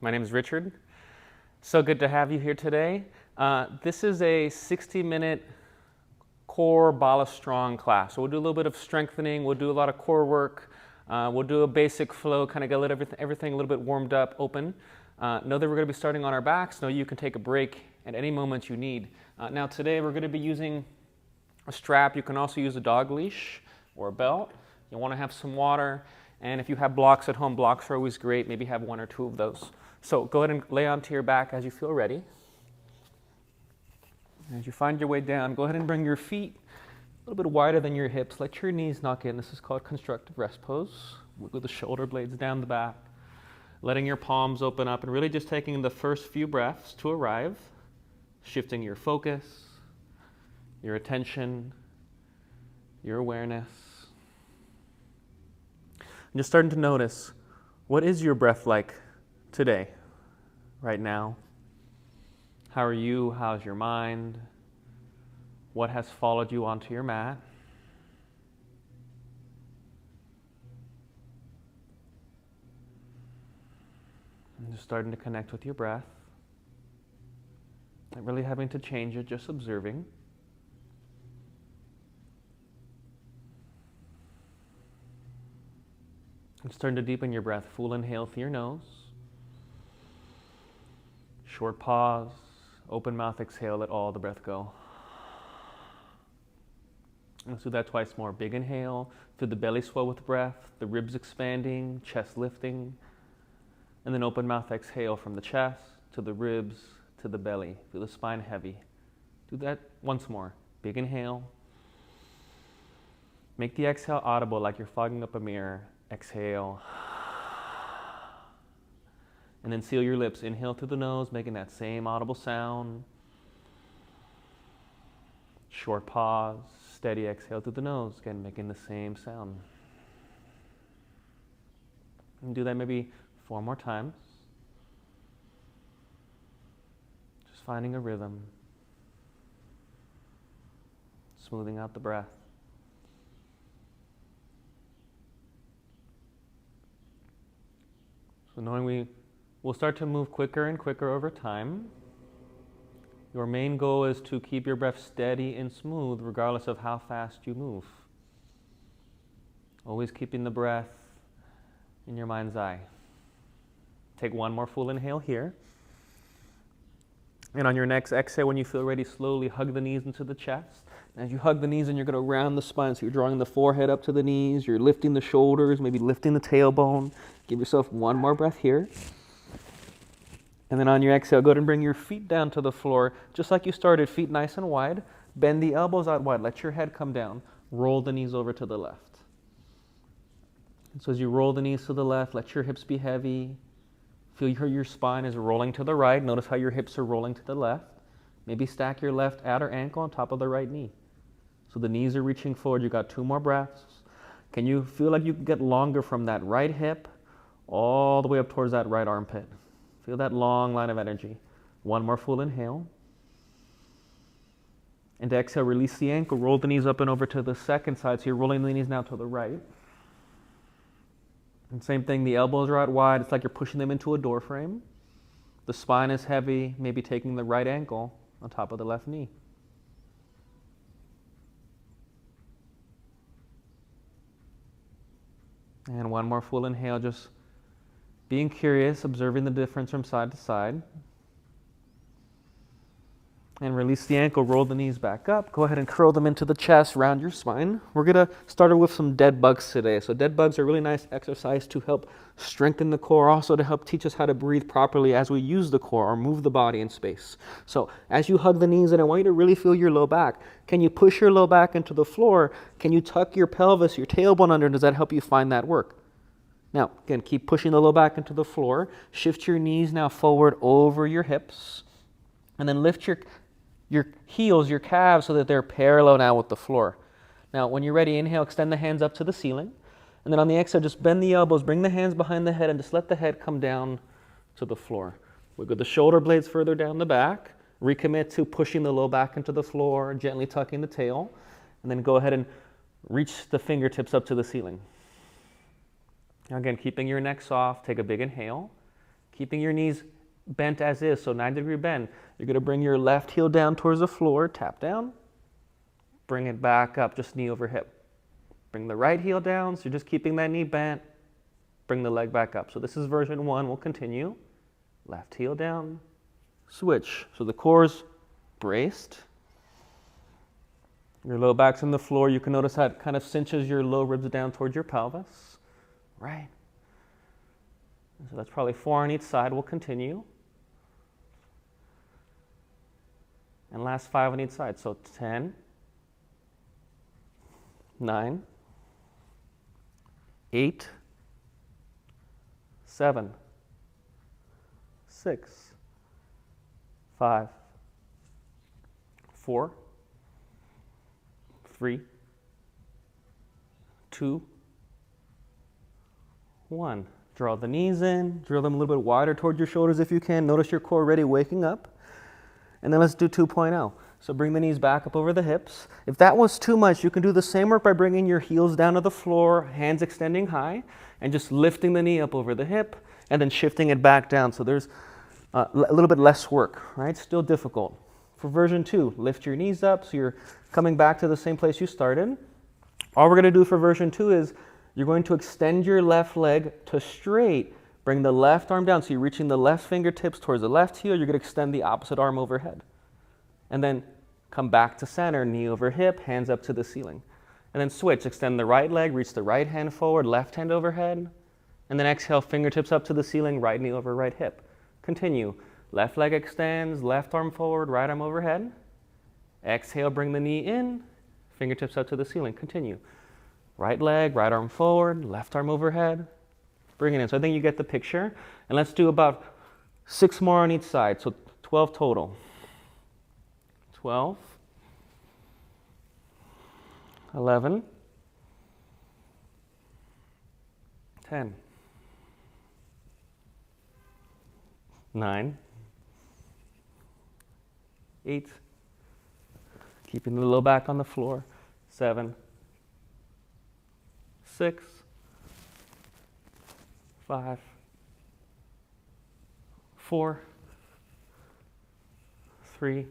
My name is Richard. So good to have you here today. This is a 60-minute core Bala strong class. So we'll do a little bit of strengthening, we'll do a lot of core work, we'll do a basic flow, kind of get everything a little bit warmed up, open. Know that we're going to be starting on our backs. Know you can take a break at any moment you need. Now today we're going to be using a strap. You can also use a dog leash or a belt. You want to have some water, and if you have blocks at home, blocks are always great. Maybe have one or two of those. So go ahead and lay onto your back as you feel ready. As you find your way down, go ahead and bring your feet a little bit wider than your hips. Let your knees knock in. This is called constructive rest pose. Wiggle the shoulder blades down the back, letting your palms open up, and really just taking the first few breaths to arrive, shifting your focus, your attention, your awareness. And just starting to notice, what is your breath like today, right now? How are you? How's your mind? What has followed you onto your mat? And just starting to connect with your breath. Not really having to change it, just observing. And starting to deepen your breath. Full inhale through your nose. Short pause. Open mouth exhale. Let all the breath go. Let's do that twice more. Big inhale. Feel the belly swell with breath. The ribs expanding. Chest lifting. And then open mouth exhale from the chest to the ribs to the belly. Feel the spine heavy. Do that once more. Big inhale. Make the exhale audible like you're fogging up a mirror. Exhale. And then seal your lips. Inhale through the nose, making that same audible sound. Short pause. Steady exhale through the nose. Again, making the same sound. And do that maybe 4 more times. Just finding a rhythm. Smoothing out the breath. So knowing we'll start to move quicker and quicker over time. Your main goal is to keep your breath steady and smooth regardless of how fast you move. Always keeping the breath in your mind's eye. Take one more full inhale here. And on your next exhale, when you feel ready, slowly hug the knees into the chest. And as you hug the knees, and you're going to round the spine, so you're drawing the forehead up to the knees, you're lifting the shoulders, maybe lifting the tailbone. Give yourself one more breath here. And then on your exhale, go ahead and bring your feet down to the floor, just like you started, feet nice and wide. Bend the elbows out wide. Let your head come down. Roll the knees over to the left. And so as you roll the knees to the left, let your hips be heavy. Feel your spine is rolling to the right. Notice how your hips are rolling to the left. Maybe stack your left outer ankle on top of the right knee. So the knees are reaching forward. You've got 2 more breaths. Can you feel like you can get longer from that right hip all the way up towards that right armpit? Feel that long line of energy. 1 more full inhale. And to exhale, release the ankle. Roll the knees up and over to the second side. So you're rolling the knees now to the right. And same thing, the elbows are out wide. It's like you're pushing them into a door frame. The spine is heavy, maybe taking the right ankle on top of the left knee. And 1 more full inhale, just being curious, observing the difference from side to side. And release the ankle, roll the knees back up. Go ahead and curl them into the chest, round your spine. We're going to start with some dead bugs today. So dead bugs are a really nice exercise to help strengthen the core, also to help teach us how to breathe properly as we use the core or move the body in space. So as you hug the knees, and I want you to really feel your low back. Can you push your low back into the floor? Can you tuck your pelvis, your tailbone under? Does that help you find that work? Now, again, keep pushing the low back into the floor. Shift your knees now forward over your hips. And then lift your heels, your calves, so that they're parallel now with the floor. Now, when you're ready, inhale, extend the hands up to the ceiling. And then on the exhale, just bend the elbows, bring the hands behind the head, and just let the head come down to the floor. Wiggle the shoulder blades further down the back. Recommit to pushing the low back into the floor, gently tucking the tail. And then go ahead and reach the fingertips up to the ceiling. Now again, keeping your neck soft, take a big inhale. keeping your knees bent as is, so 90-degree bend. You're going to bring your left heel down towards the floor, tap down, bring it back up, just knee over hip. Bring the right heel down, so you're just keeping that knee bent, bring the leg back up. So this is version 1, we'll continue. Left heel down, switch. So the core's braced. Your low back's on the floor. You can notice how it kind of cinches your low ribs down towards your pelvis. Right. So that's probably 4 on each side. We'll continue. And last 5 on each side. So 10, 9, 8, 7, 6, 5, 4, 3, 2, 1. Draw the knees in, drill them a little bit wider toward your shoulders if you can. Notice your core already waking up. And then let's do 2.0. So bring the knees back up over the hips. If that was too much, you can do the same work by bringing your heels down to the floor, hands extending high, and just lifting the knee up over the hip, and then shifting it back down. So there's a little bit less work, right? Still difficult. For version 2, lift your knees up so you're coming back to the same place you started. All we're going to do for version 2 is you're going to extend your left leg to straight. Bring the left arm down. So you're reaching the left fingertips towards the left heel. You're going to extend the opposite arm overhead. And then come back to center, knee over hip, hands up to the ceiling. And then switch. Extend the right leg, reach the right hand forward, left hand overhead. And then exhale, fingertips up to the ceiling, right knee over right hip. Continue. Left leg extends, left arm forward, right arm overhead. Exhale, bring the knee in, fingertips up to the ceiling. Continue. Right leg, right arm forward, left arm overhead. Bring it in. So I think you get the picture. And let's do about 6 more on each side. So 12 total. 12, 11, 10, 9, 8, keeping the low back on the floor, 7, 6, 5, 4, 3,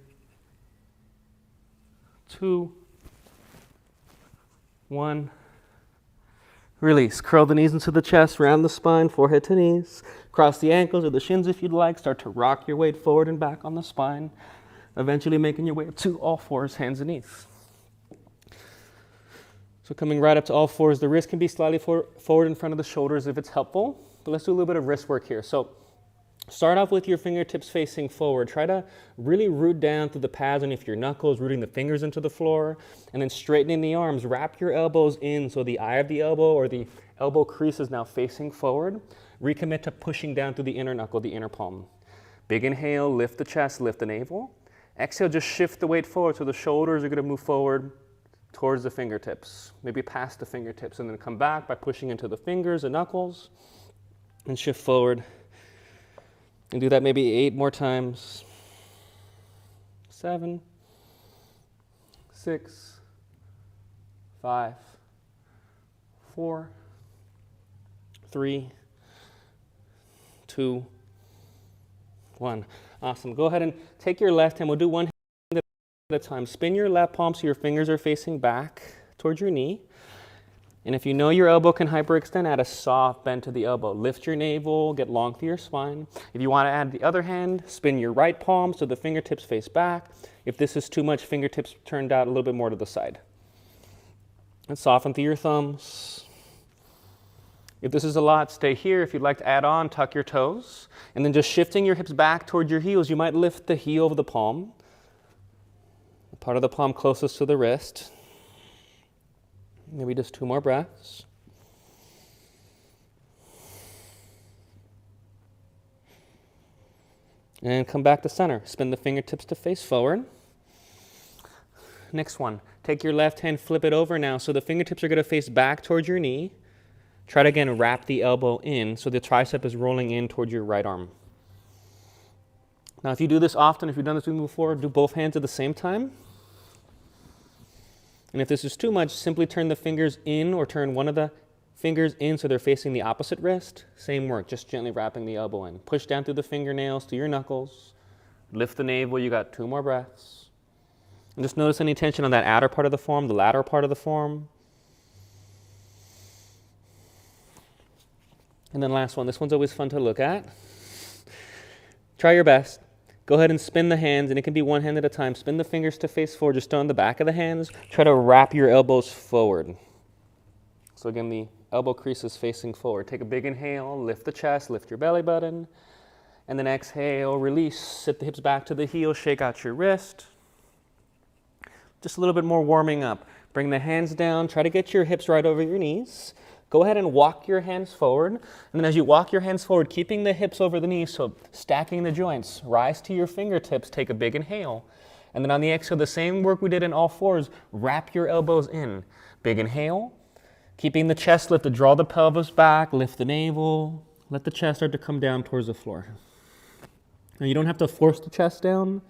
2, 1. Release. Curl the knees into the chest, round the spine, forehead to knees. Cross the ankles or the shins if you'd like. Start to rock your weight forward and back on the spine. Eventually making your way up to all fours, hands and knees. So coming right up to all fours, the wrist can be slightly forward in front of the shoulders if it's helpful. But let's do a little bit of wrist work here. So start off with your fingertips facing forward. Try to really root down through the pads underneath your knuckles, rooting the fingers into the floor, and then straightening the arms. Wrap your elbows in so the eye of the elbow or the elbow crease is now facing forward. Recommit to pushing down through the inner knuckle, the inner palm. Big inhale, lift the chest, lift the navel. Exhale, just shift the weight forward so the shoulders are going to move forward towards the fingertips, maybe past the fingertips, and then come back by pushing into the fingers and knuckles and shift forward. And do that maybe 8 more times. 7, 6, 5, 4, 3, 2, 1. Awesome. Go ahead and take your left hand. We'll do one hand at a time. Spin your left palm so your fingers are facing back towards your knee. And if you know your elbow can hyperextend, add a soft bend to the elbow. Lift your navel, get long through your spine. If you want to add the other hand, spin your right palm so the fingertips face back. If this is too much, fingertips turned out a little bit more to the side. And soften through your thumbs. If this is a lot, stay here. If you'd like to add on, tuck your toes. And then just shifting your hips back towards your heels, you might lift the heel of the palm, the part of the palm closest to the wrist. Maybe just 2 more breaths. And come back to center. Spin the fingertips to face forward. Next one. Take your left hand, flip it over now. So the fingertips are going to face back towards your knee. Try to again wrap the elbow in so the tricep is rolling in towards your right arm. Now if you do this often, if you've done this before, do both hands at the same time. And if this is too much, simply turn the fingers in or turn one of the Fingers in so they're facing the opposite wrist. Same work, just gently wrapping the elbow in. Push down through the fingernails to your knuckles. Lift the navel, you got 2 more breaths. And just notice any tension on that outer part of the form, the lateral part of the form. And then last one, this one's always fun to look at. Try your best. Go ahead and spin the hands, and it can be one hand at a time. Spin the fingers to face forward, just on the back of the hands. Try to wrap your elbows forward. So again, the elbow crease is facing forward. Take a big inhale, lift the chest, lift your belly button. And then exhale, release, sit the hips back to the heels, shake out your wrist. Just a little bit more warming up. Bring the hands down, try to get your hips right over your knees. Go ahead and walk your hands forward. And then as you walk your hands forward, keeping the hips over the knees, so stacking the joints, rise to your fingertips, take a big inhale. And then on the exhale, the same work we did in all fours, wrap your elbows in. Big inhale, keeping the chest lifted, draw the pelvis back, lift the navel, let the chest start to come down towards the floor. Now you don't have to force the chest down.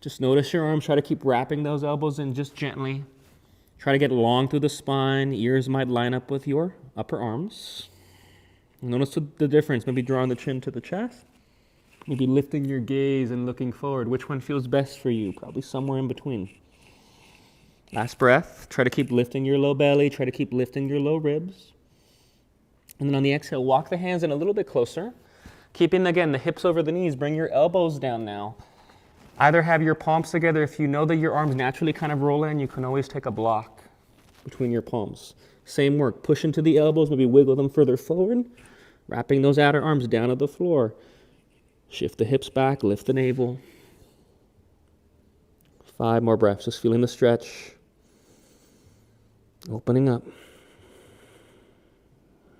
Just notice your arms, try to keep wrapping those elbows in just gently. Try to get long through the spine, ears might line up with your upper arms. Notice the difference, maybe drawing the chin to the chest, maybe lifting your gaze and looking forward. Which one feels best for you? Probably somewhere in between. Last breath, try to keep lifting your low belly, try to keep lifting your low ribs. And then on the exhale, walk the hands in a little bit closer. Keeping, again, the hips over the knees, bring your elbows down now. Either have your palms together. If you know that your arms naturally kind of roll in, you can always take a block between your palms. Same work, push into the elbows, maybe wiggle them further forward, wrapping those outer arms down to the floor. Shift the hips back, lift the navel. 5 more breaths, just feeling the stretch. Opening up.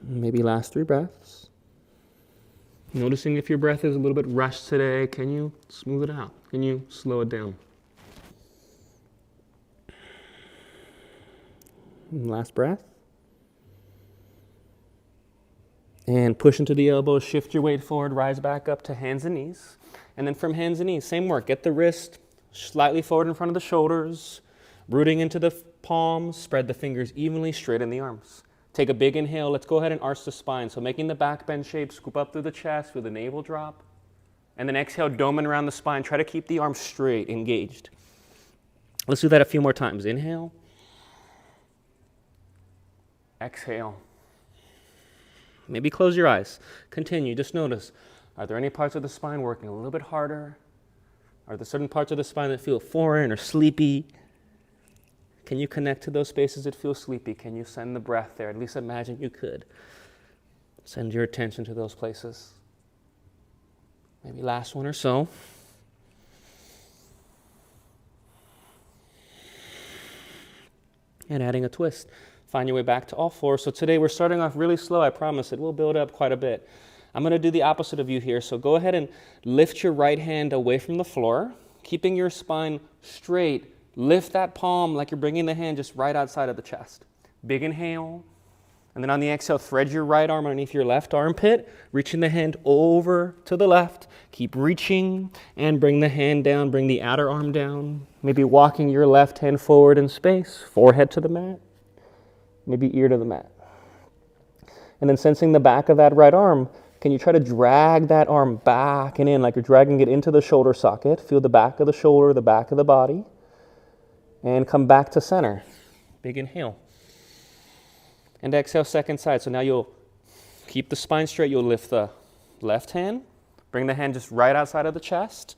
Maybe last 3 breaths. Noticing if your breath is a little bit rushed today, can you smooth it out? Can you slow it down? And last breath. And push into the elbows, shift your weight forward, rise back up to hands and knees. And then from hands and knees, same work. Get the wrist slightly forward in front of the shoulders, rooting into the palms, spread the fingers evenly, straighten the arms. Take a big inhale. Let's go ahead and arch the spine. So making the back bend shape, scoop up through the chest, feel the navel drop. And then exhale, doming around the spine. Try to keep the arms straight, engaged. Let's do that a few more times. Inhale. Exhale. Maybe close your eyes. Continue. Just notice, are there any parts of the spine working a little bit harder? Are there certain parts of the spine that feel foreign or sleepy? Can you connect to those spaces that feel sleepy? Can you send the breath there? At least imagine you could. Send your attention to those places. Maybe last one or so. And adding a twist. Find your way back to all 4. So today we're starting off really slow, I promise. It will build up quite a bit. I'm going to do the opposite of you here. So go ahead and lift your right hand away from the floor, keeping your spine straight. Lift that palm like you're bringing the hand just right outside of the chest. Big inhale. And then on the exhale, thread your right arm underneath your left armpit, reaching the hand over to the left. Keep reaching and bring the hand down, bring the outer arm down. Maybe walking your left hand forward in space, forehead to the mat, maybe ear to the mat. And then sensing the back of that right arm, can you try to drag that arm back and in like you're dragging it into the shoulder socket? Feel the back of the shoulder, the back of the body. And come back to center. Big inhale. And exhale, second side. So now you'll keep the spine straight. You'll lift the left hand. Bring the hand just right outside of the chest.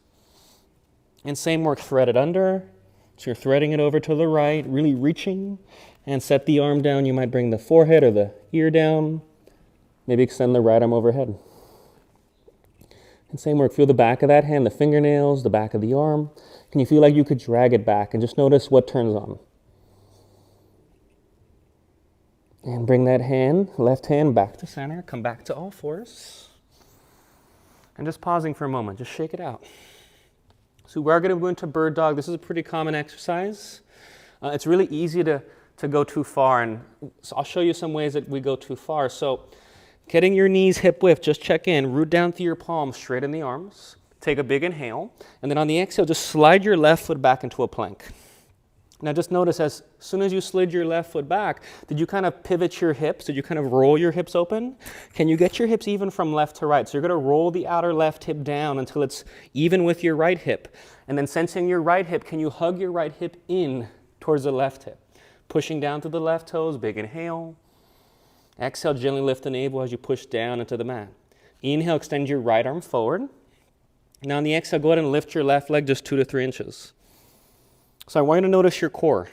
And same work, thread it under. So you're threading it over to the right, really reaching. And set the arm down. You might bring the forehead or the ear down. Maybe extend the right arm overhead. And same work, feel the back of that hand, the fingernails, the back of the arm. Can you feel like you could drag it back and just notice what turns on? And bring that hand, left hand back to center. Come back to all 4s. And just pausing for a moment, just shake it out. So we're going to go into bird dog. This is a pretty common exercise. It's really easy to go too far, and so I'll show you some ways that we go too far. So getting your knees hip width, just check in, root down through your palms, straighten the arms. Take a big inhale, and then on the exhale, just slide your left foot back into a plank. Now just notice as soon as you slid your left foot back, did you kind of pivot your hips? Did you kind of roll your hips open? Can you get your hips even from left to right? So you're going to roll the outer left hip down until it's even with your right hip. And then sensing your right hip, can you hug your right hip in towards the left hip? Pushing down to the left toes, big inhale. Exhale, gently lift the navel as you push down into the mat. Inhale, extend your right arm forward. Now on the exhale, go ahead and lift your left leg just 2 to 3 inches. So I want you to notice your core.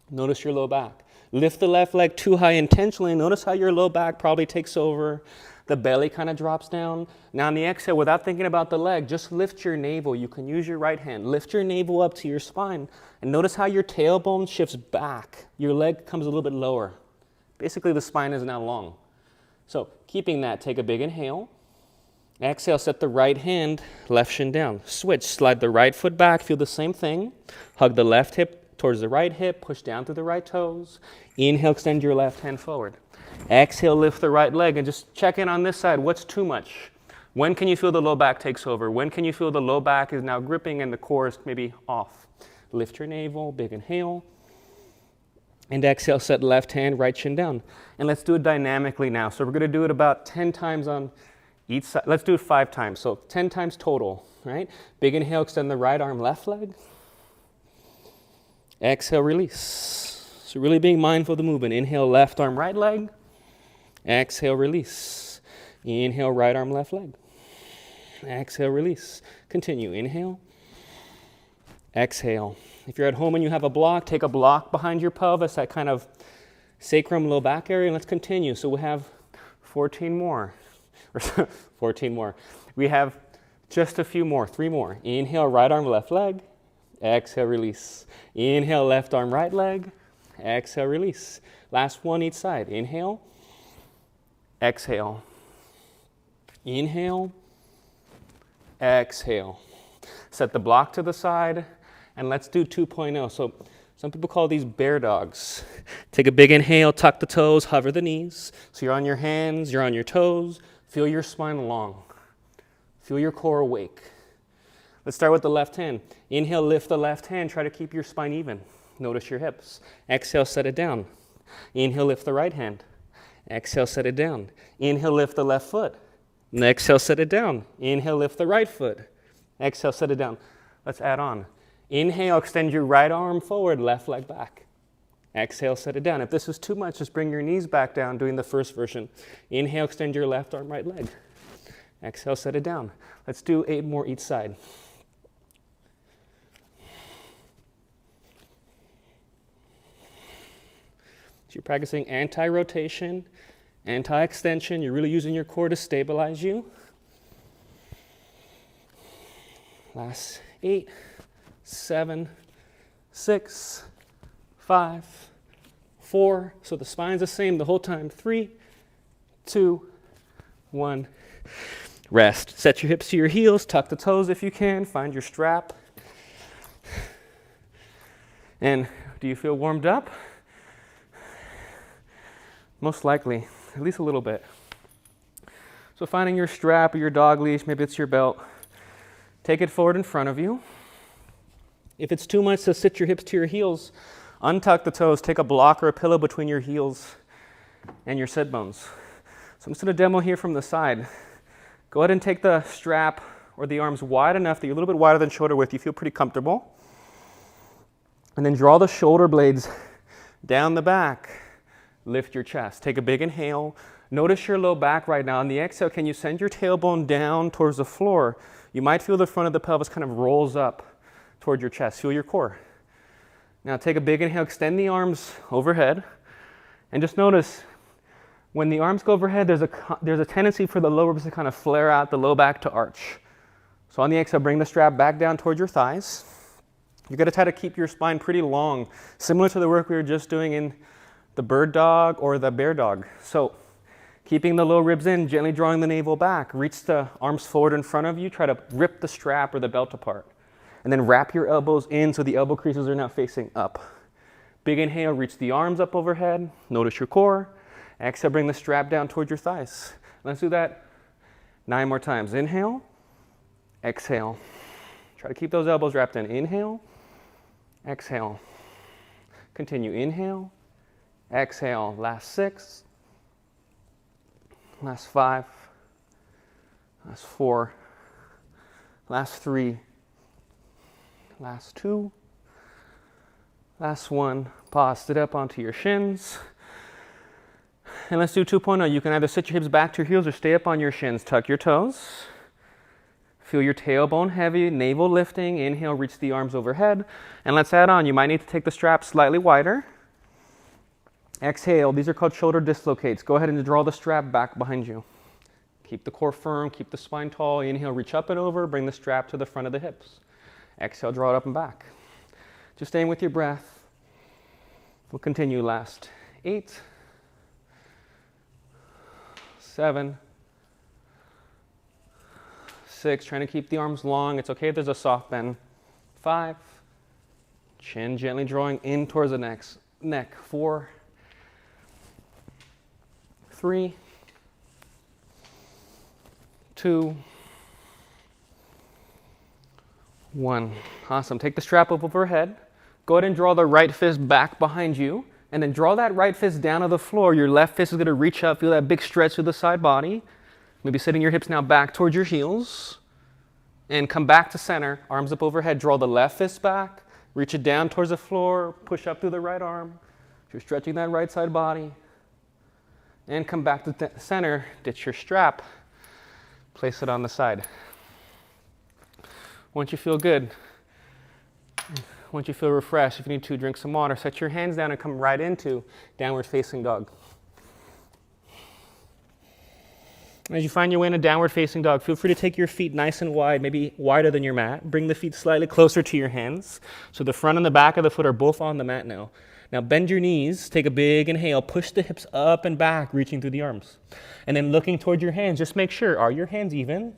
Notice your low back. Lift the left leg too high intentionally. Notice how your low back probably takes over. The belly kind of drops down. Now on the exhale, without thinking about the leg, just lift your navel. You can use your right hand. Lift your navel up to your spine. And notice how your tailbone shifts back. Your leg comes a little bit lower. Basically, the spine is now long. So keeping that, take a big inhale. Exhale, set the right hand, left shin down. Switch, slide the right foot back, feel the same thing. Hug the left hip towards the right hip, push down through the right toes. Inhale, extend your left hand forward. Exhale, lift the right leg and just check in on this side. What's too much? When can you feel the low back takes over? When can you feel the low back is now gripping and the core is maybe off? Lift your navel, big inhale. And exhale, set left hand, right shin down. And let's do it dynamically now. So we're going to do it about 10 times on each side. Let's do it 5 times. So 10 times total, right? Big inhale, extend the right arm, left leg. Exhale, release. So really being mindful of the movement. Inhale, left arm, right leg. Exhale, release. Inhale, right arm, left leg. Exhale, release. Continue. Inhale. Exhale. If you're at home and you have a block, take a block behind your pelvis, that kind of sacrum, low back area, and let's continue. So we have 14 more. 14 more. We have just a few more, 3 more. Inhale, right arm, left leg. Exhale, release. Inhale, left arm, right leg. Exhale, release. Last one each side. Inhale. Exhale. Inhale. Exhale. Set the block to the side, and let's do 2.0. So some people call these bear dogs. Take a big inhale, tuck the toes, hover the knees. So you're on your hands, you're on your toes. Feel your spine long. Feel your core awake. Let's start with the left hand. Inhale, lift the left hand. Try to keep your spine even. Notice your hips. Exhale, set it down. Inhale, lift the right hand. Exhale, set it down. Inhale, lift the left foot. And exhale, set it down. Inhale, lift the right foot. Exhale, set it down. Let's add on. Inhale, extend your right arm forward, left leg back. Exhale, set it down. If this is too much, just bring your knees back down, doing the first version. Inhale, extend your left arm, right leg. Exhale, set it down. Let's do 8 more each side. So you're practicing anti-rotation, anti-extension. You're really using your core to stabilize you. Last 8, 7, 6, 5, 4. So the spine's the same the whole time. 3, 2, 1. Rest. Set your hips to your heels. Tuck the toes if you can. Find your strap. And do you feel warmed up? Most likely, at least a little bit. So finding your strap or your dog leash, maybe it's your belt. Take it forward in front of you. If it's too much to sit your hips to your heels, untuck the toes. Take a block or a pillow between your heels and your sit bones. So I'm just going to demo here from the side. Go ahead and take the strap or the arms wide enough that you're a little bit wider than shoulder width. You feel pretty comfortable. And then draw the shoulder blades down the back. Lift your chest. Take a big inhale. Notice your low back right now. On the exhale, can you send your tailbone down towards the floor? You might feel the front of the pelvis kind of rolls up toward your chest. Feel your core. Now take a big inhale. Extend the arms overhead. And just notice when the arms go overhead, there's a tendency for the lower ribs to kind of flare out, the low back to arch. So on the exhale, bring the strap back down toward your thighs. You're going to try to keep your spine pretty long, similar to the work we were just doing in the bird dog or the bear dog. So keeping the low ribs in, gently drawing the navel back. Reach the arms forward in front of you. Try to rip the strap or the belt apart. And then wrap your elbows in so the elbow creases are now facing up. Big inhale, reach the arms up overhead. Notice your core. Exhale, bring the strap down towards your thighs. Let's do that 9 more times. Inhale. Exhale. Try to keep those elbows wrapped in. Inhale. Exhale. Continue, inhale, exhale, last 6, last 5, last 4, last 3, last 2, last 1. Pause, sit up onto your shins. And let's do 2.0. You can either sit your hips back to your heels or stay up on your shins. Tuck your toes. Feel your tailbone heavy, navel lifting. Inhale, reach the arms overhead. And let's add on. You might need to take the strap slightly wider. Exhale. These are called shoulder dislocates. Go ahead and draw the strap back behind you. Keep the core firm. Keep the spine tall. Inhale, reach up and over. Bring the strap to the front of the hips. Exhale, draw it up and back. Just staying with your breath. We'll continue. Last 8, 7, 6, trying to keep the arms long. It's okay if there's a soft bend. 5, chin gently drawing in towards the neck. 4, 3, 2, 1. Awesome. Take the strap up overhead. Go ahead and draw the right fist back behind you. And then draw that right fist down to the floor. Your left fist is going to reach up. Feel that big stretch through the side body. Maybe sitting your hips now back towards your heels. And come back to center. Arms up overhead. Draw the left fist back. Reach it down towards the floor. Push up through the right arm. You're stretching that right side body. And come back to center. Ditch your strap. Place it on the side. Once you feel good, once you feel refreshed, if you need to, drink some water. Set your hands down and come right into downward facing dog. As you find your way in a downward facing dog, feel free to take your feet nice and wide, maybe wider than your mat. Bring the feet slightly closer to your hands. So the front and the back of the foot are both on the mat now. Now bend your knees, take a big inhale, push the hips up and back, reaching through the arms. And then looking toward your hands, just make sure, are your hands even?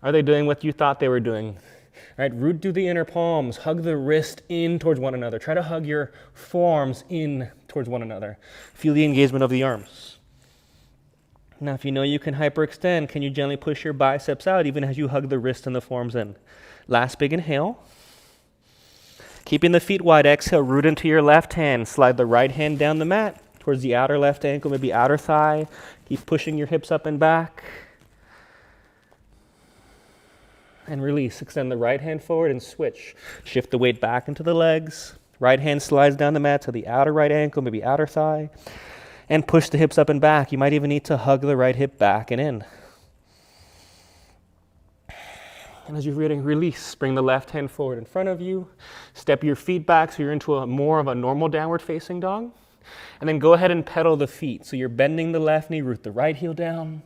Are they doing what you thought they were doing? All right, root through the inner palms, hug the wrist in towards one another. Try to hug your forearms in towards one another. Feel the engagement of the arms. Now, if you know you can hyperextend, can you gently push your biceps out even as you hug the wrist and the forearms in? Last big inhale. Keeping the feet wide, exhale, root into your left hand. Slide the right hand down the mat towards the outer left ankle, maybe outer thigh. Keep pushing your hips up and back. And release. Extend the right hand forward and switch. Shift the weight back into the legs. Right hand slides down the mat to the outer right ankle, maybe outer thigh. And push the hips up and back. You might even need to hug the right hip back and in. And as you're release, bring the left hand forward in front of you. Step your feet back so you're into more of a normal downward facing dog. And then go ahead and pedal the feet. So you're bending the left knee, root the right heel down.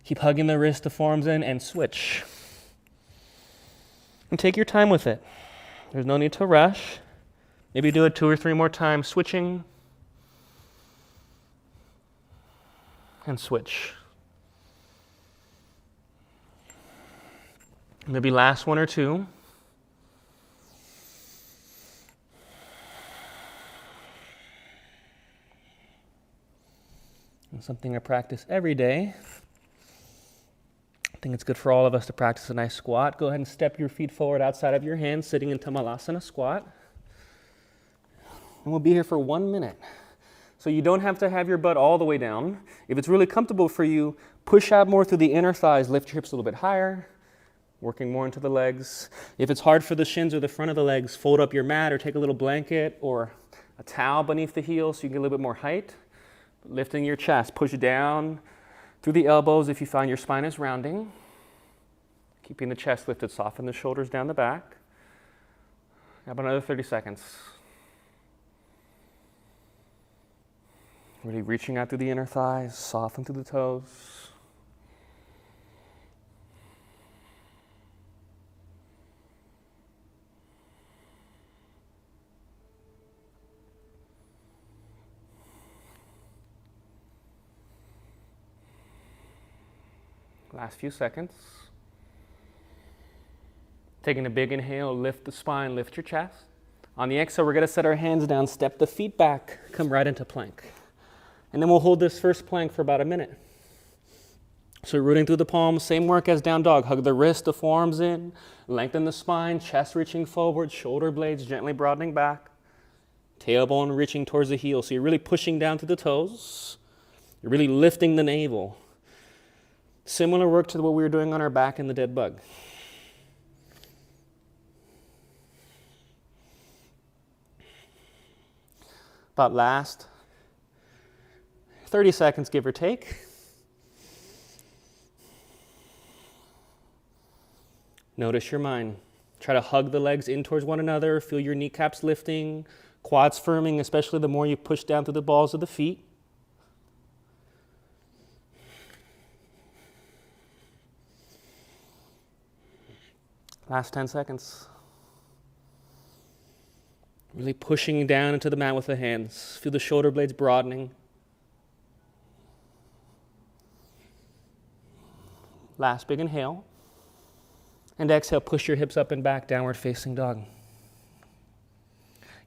Keep hugging the wrist, the forearms in, and switch. And take your time with it. There's no need to rush. Maybe do it 2 or 3 more times, switching. And switch. Maybe last 1 or 2. And something I practice every day. I think it's good for all of us to practice a nice squat. Go ahead and step your feet forward outside of your hands, sitting in Tamalasana squat. And we'll be here for 1 minute. So you don't have to have your butt all the way down. If it's really comfortable for you, push out more through the inner thighs, lift your hips a little bit higher, working more into the legs. If it's hard for the shins or the front of the legs, fold up your mat or take a little blanket or a towel beneath the heel so you can get a little bit more height. Lifting your chest, push down through the elbows if you find your spine is rounding. Keeping the chest lifted, soften the shoulders down the back. About another 30 seconds. Really reaching out through the inner thighs, soften through the toes. Last few seconds. Taking a big inhale, lift the spine, lift your chest. On the exhale, we're going to set our hands down, step the feet back, come right into plank. And then we'll hold this first plank for about a minute. So rooting through the palms, same work as down dog. Hug the wrist, the forearms in, lengthen the spine, chest reaching forward, shoulder blades gently broadening back. Tailbone reaching towards the heel. So you're really pushing down to the toes. You're really lifting the navel. Similar work to what we were doing on our back in the dead bug. About last 30 seconds, give or take. Notice your mind. Try to hug the legs in towards one another. Feel your kneecaps lifting, quads firming, especially the more you push down through the balls of the feet. Last 10 seconds. Really pushing down into the mat with the hands. Feel the shoulder blades broadening. Last big inhale. And exhale, push your hips up and back, downward facing dog.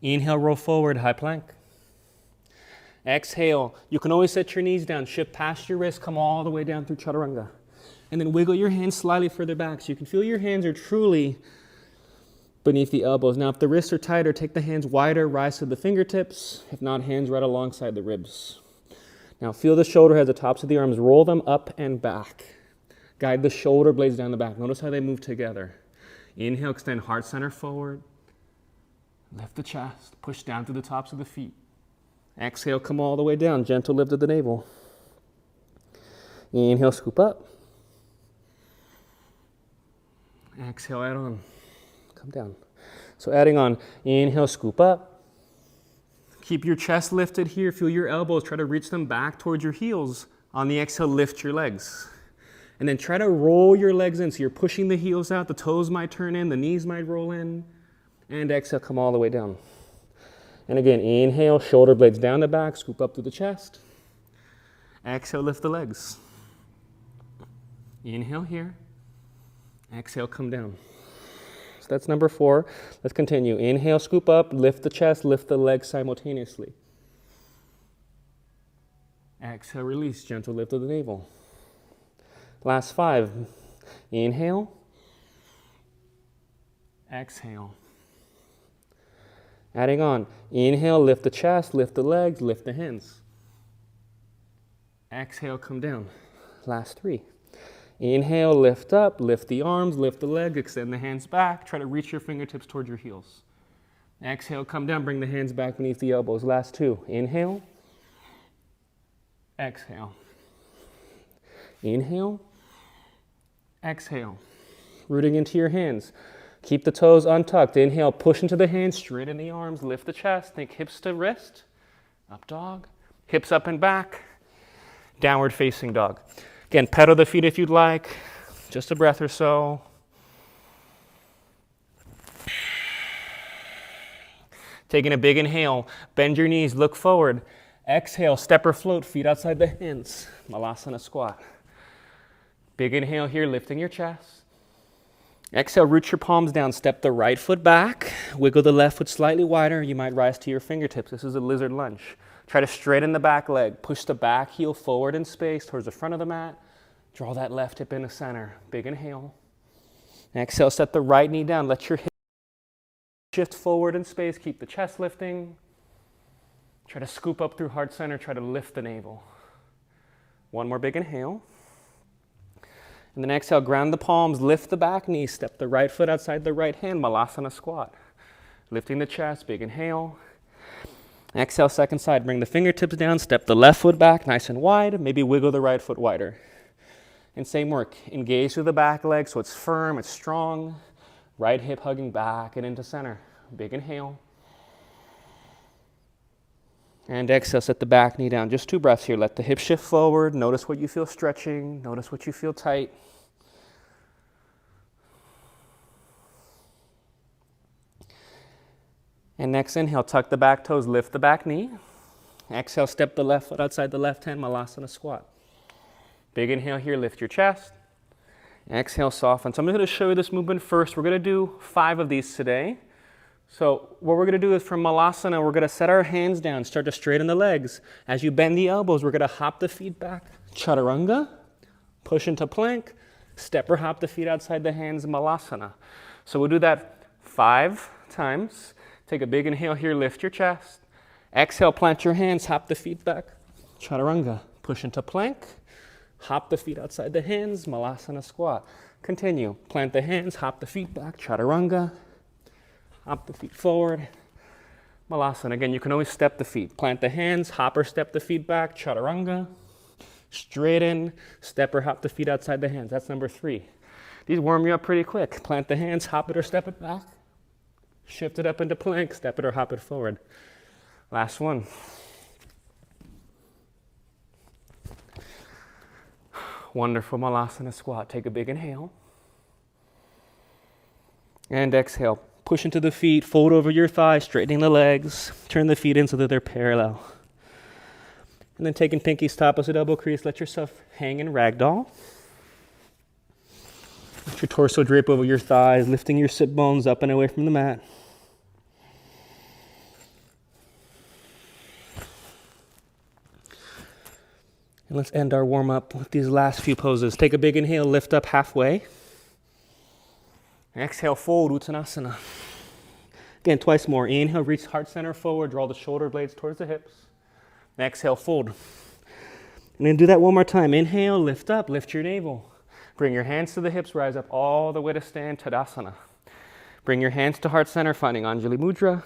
Inhale, roll forward, high plank. Exhale, you can always set your knees down, shift past your wrist, come all the way down through chaturanga. And then wiggle your hands slightly further back so you can feel your hands are truly beneath the elbows. Now, if the wrists are tighter, take the hands wider, rise to the fingertips. If not, hands right alongside the ribs. Now, feel the shoulder heads, the tops of the arms, roll them up and back. Guide the shoulder blades down the back. Notice how they move together. Inhale, extend heart center forward. Lift the chest, push down through the tops of the feet. Exhale, come all the way down, gentle lift of the navel. Inhale, scoop up. Exhale, add on. Come down. So adding on, inhale, scoop up. Keep your chest lifted here. Feel your elbows. Try to reach them back towards your heels. On the exhale, lift your legs. And then try to roll your legs in. So you're pushing the heels out. The toes might turn in. The knees might roll in. And exhale, come all the way down. And again, inhale, shoulder blades down the back. Scoop up through the chest. Exhale, lift the legs. Inhale here. Exhale, come down. So that's number 4. Let's continue. Inhale, scoop up, lift the chest, lift the legs simultaneously. Exhale, release, gentle lift of the navel. Last 5. Inhale. Exhale. Adding on. Inhale, lift the chest, lift the legs, lift the hands. Exhale, come down. Last 3. Inhale, lift up, lift the arms, lift the legs, extend the hands back. Try to reach your fingertips towards your heels. Exhale, come down, bring the hands back beneath the elbows. Last 2. Inhale. Exhale. Inhale. Exhale. Rooting into your hands. Keep the toes untucked. Inhale, push into the hands, straighten the arms, lift the chest. Think hips to wrist. Up dog. Hips up and back. Downward facing dog. Again, pedal the feet if you'd like. Just a breath or so. Taking a big inhale. Bend your knees, look forward. Exhale, step or float, feet outside the hands. Malasana squat. Big inhale here, lifting your chest. Exhale, root your palms down. Step the right foot back. Wiggle the left foot slightly wider. You might rise to your fingertips. This is a lizard lunge. Try to straighten the back leg. Push the back heel forward in space towards the front of the mat. Draw that left hip into center. Big inhale. Exhale, set the right knee down. Let your hip shift forward in space. Keep the chest lifting. Try to scoop up through heart center. Try to lift the navel. One more big inhale. And then exhale, ground the palms, lift the back knee, step the right foot outside the right hand, Malasana squat. Lifting the chest, big inhale. Exhale, second side, bring the fingertips down, step the left foot back nice and wide, maybe wiggle the right foot wider. And same work, engage through the back leg so it's firm, it's strong. Right hip hugging back and into center. Big inhale. And exhale, set the back knee down. Just 2 breaths here. Let the hips shift forward. Notice what you feel stretching. Notice what you feel tight. And next inhale, tuck the back toes, lift the back knee. Exhale, step the left foot outside the left hand, Malasana squat. Big inhale here, lift your chest. Exhale, soften. So I'm going to show you this movement first. We're going to do 5 of these today. So what we're going to do is from Malasana, we're going to set our hands down, start to straighten the legs. As you bend the elbows, we're going to hop the feet back. Chaturanga, push into plank, step or hop the feet outside the hands, Malasana. So we'll do that 5 times. Take a big inhale here, lift your chest. Exhale, plant your hands, hop the feet back. Chaturanga. Push into plank. Hop the feet outside the hands, Malasana squat. Continue. Plant the hands, hop the feet back, Chaturanga. Hop the feet forward, Malasana. Again, you can always step the feet. Plant the hands, hop or step the feet back, Chaturanga. Straighten, step or hop the feet outside the hands. That's number 3. These warm you up pretty quick. Plant the hands, hop it or step it back. Shift it up into plank, step it or hop it forward. Last one. Wonderful Malasana squat. Take a big inhale. And exhale. Push into the feet, fold over your thighs, straightening the legs. Turn the feet in so that they're parallel. And then taking pinkies to opposite elbow crease, let yourself hang in ragdoll. Let your torso drape over your thighs, lifting your sit bones up and away from the mat. And let's end our warm-up with these last few poses. Take a big inhale, lift up halfway. Exhale, fold, Uttanasana. Again, twice more. Inhale, reach heart center forward, draw the shoulder blades towards the hips. Exhale, fold. And then do that one more time. Inhale, lift up, lift your navel. Bring your hands to the hips, rise up all the way to stand, Tadasana. Bring your hands to heart center, finding Anjali Mudra.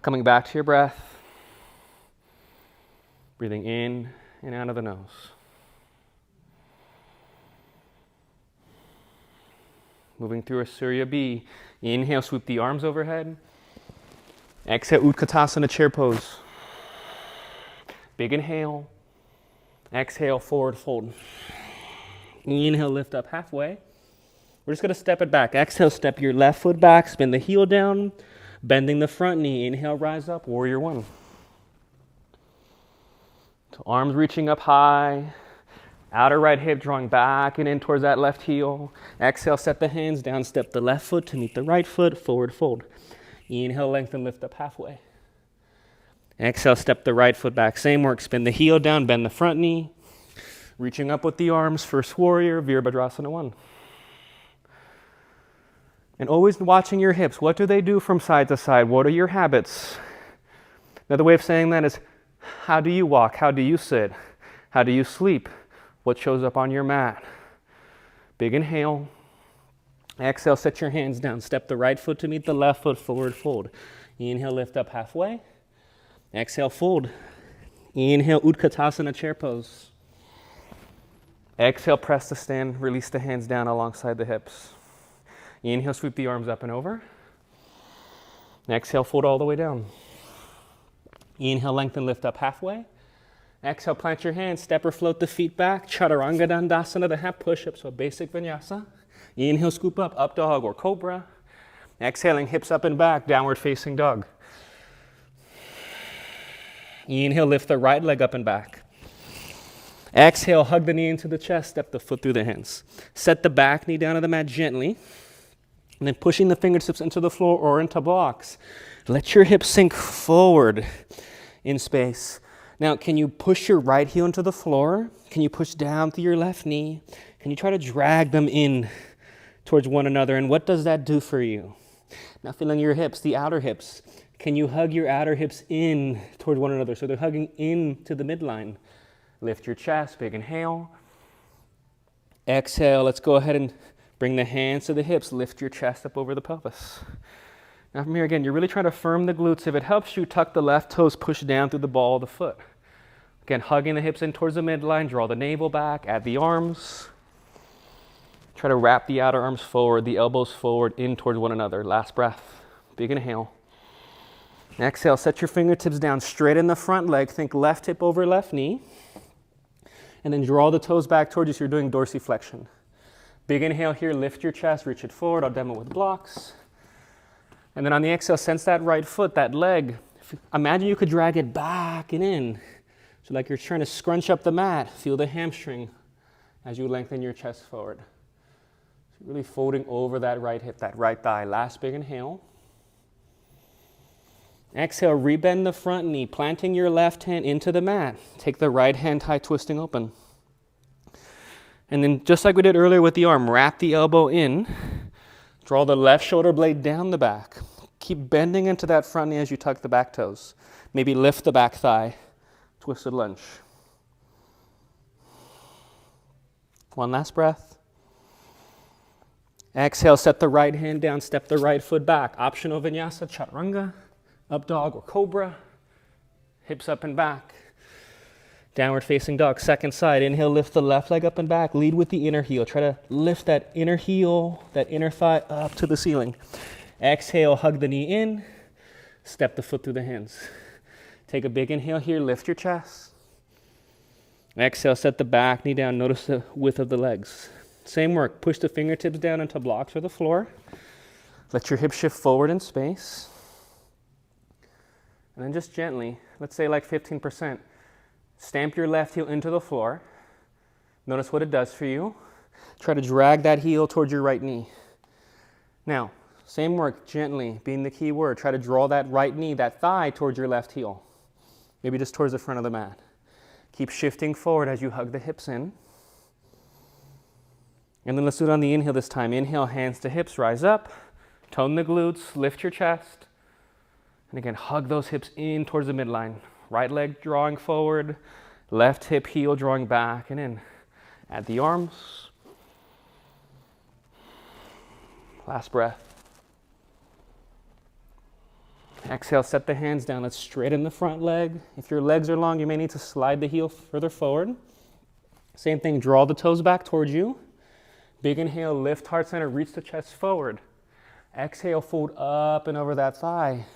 Coming back to your breath. Breathing in and out of the nose. Moving through a Surya B. Inhale, sweep the arms overhead. Exhale, Utkatasana chair pose. Big inhale. Exhale, forward fold. Inhale, lift up halfway. We're just going to step it back. Exhale, step your left foot back, spin the heel down, bending the front knee. Inhale, rise up, warrior 1. So arms reaching up high, outer right hip drawing back and in towards that left heel. Exhale, set the hands down, step the left foot to meet the right foot, forward fold. Inhale, lengthen, lift up halfway. Exhale, step the right foot back. Same work, spin the heel down, bend the front knee. Reaching up with the arms, first warrior, Virabhadrasana 1. And always watching your hips. What do they do from side to side? What are your habits? Another way of saying that is, how do you walk? How do you sit? How do you sleep? What shows up on your mat? Big inhale. Exhale, set your hands down. Step the right foot to meet the left foot, forward fold. Inhale, lift up halfway. Exhale, fold. Inhale, Utkatasana chair pose. Exhale, press to stand, release the hands down alongside the hips. Inhale, sweep the arms up and over. Exhale, fold all the way down. Inhale, lengthen, lift up halfway. Exhale, plant your hands, step or float the feet back. Chaturanga Dandasana, the half push-up, so a basic vinyasa. Inhale, scoop up dog or cobra. Exhaling, hips up and back, downward facing dog. Inhale, lift the right leg up and back. Exhale, hug the knee into the chest, step the foot through the hands. Set the back knee down to the mat gently. And then pushing the fingertips into the floor or into blocks. Let your hips sink forward in space. Now, can you push your right heel into the floor? Can you push down through your left knee? Can you try to drag them in towards one another? And what does that do for you? Now, feeling your hips, the outer hips. Can you hug your outer hips in toward one another so they're hugging into the midline? Lift your chest, big inhale. Exhale, let's go ahead and bring the hands to the hips. Lift your chest up over the pelvis. Now from here again, you're really trying to firm the glutes. If it helps you, tuck the left toes, push down through the ball of the foot. Again, hugging the hips in towards the midline, draw the navel back, add the arms. Try to wrap the outer arms forward, the elbows forward, in towards one another. Last breath, big inhale. Exhale, set your fingertips down, straighten the front leg, think left hip over left knee. And then draw the toes back towards you so you're doing dorsiflexion. Big inhale here, lift your chest, reach it forward. I'll demo with blocks. And then on the exhale, sense that right foot, that leg. Imagine you could drag it back and in. So like you're trying to scrunch up the mat. Feel the hamstring as you lengthen your chest forward. So really folding over that right hip, that right thigh. Last big inhale. Exhale, rebend the front knee, planting your left hand into the mat. Take the right hand high, twisting open. And then just like we did earlier with the arm, wrap the elbow in. Draw the left shoulder blade down the back. Keep bending into that front knee as you tuck the back toes. Maybe lift the back thigh, twisted lunge. One last breath. Exhale, set the right hand down, step the right foot back. Optional vinyasa, chaturanga, up dog or cobra, hips up and back. Downward facing dog, second side. Inhale, lift the left leg up and back. Lead with the inner heel. Try to lift that inner heel, that inner thigh up to the ceiling. Exhale, hug the knee in, step the foot through the hands. Take a big inhale here, lift your chest. Exhale, set the back knee down, notice the width of the legs. Same work, push the fingertips down into blocks or the floor. Let your hips shift forward in space. And then just gently, let's say like 15%, stamp your left heel into the floor. Notice what it does for you. Try to drag that heel towards your right knee. Now, same work, gently, being the key word. Try to draw that right knee, that thigh towards your left heel. Maybe just towards the front of the mat. Keep shifting forward as you hug the hips in. And then let's do it on the inhale this time. Inhale, hands to hips, rise up. Tone the glutes, lift your chest. And again, hug those hips in towards the midline. Right leg drawing forward, left hip heel drawing back and in. Add the arms. Last breath. Exhale, set the hands down. Let's straighten the front leg. If your legs are long, you may need to slide the heel further forward. Same thing, draw the toes back towards you. Big inhale, lift heart center, reach the chest forward. Exhale, fold up and over that thigh.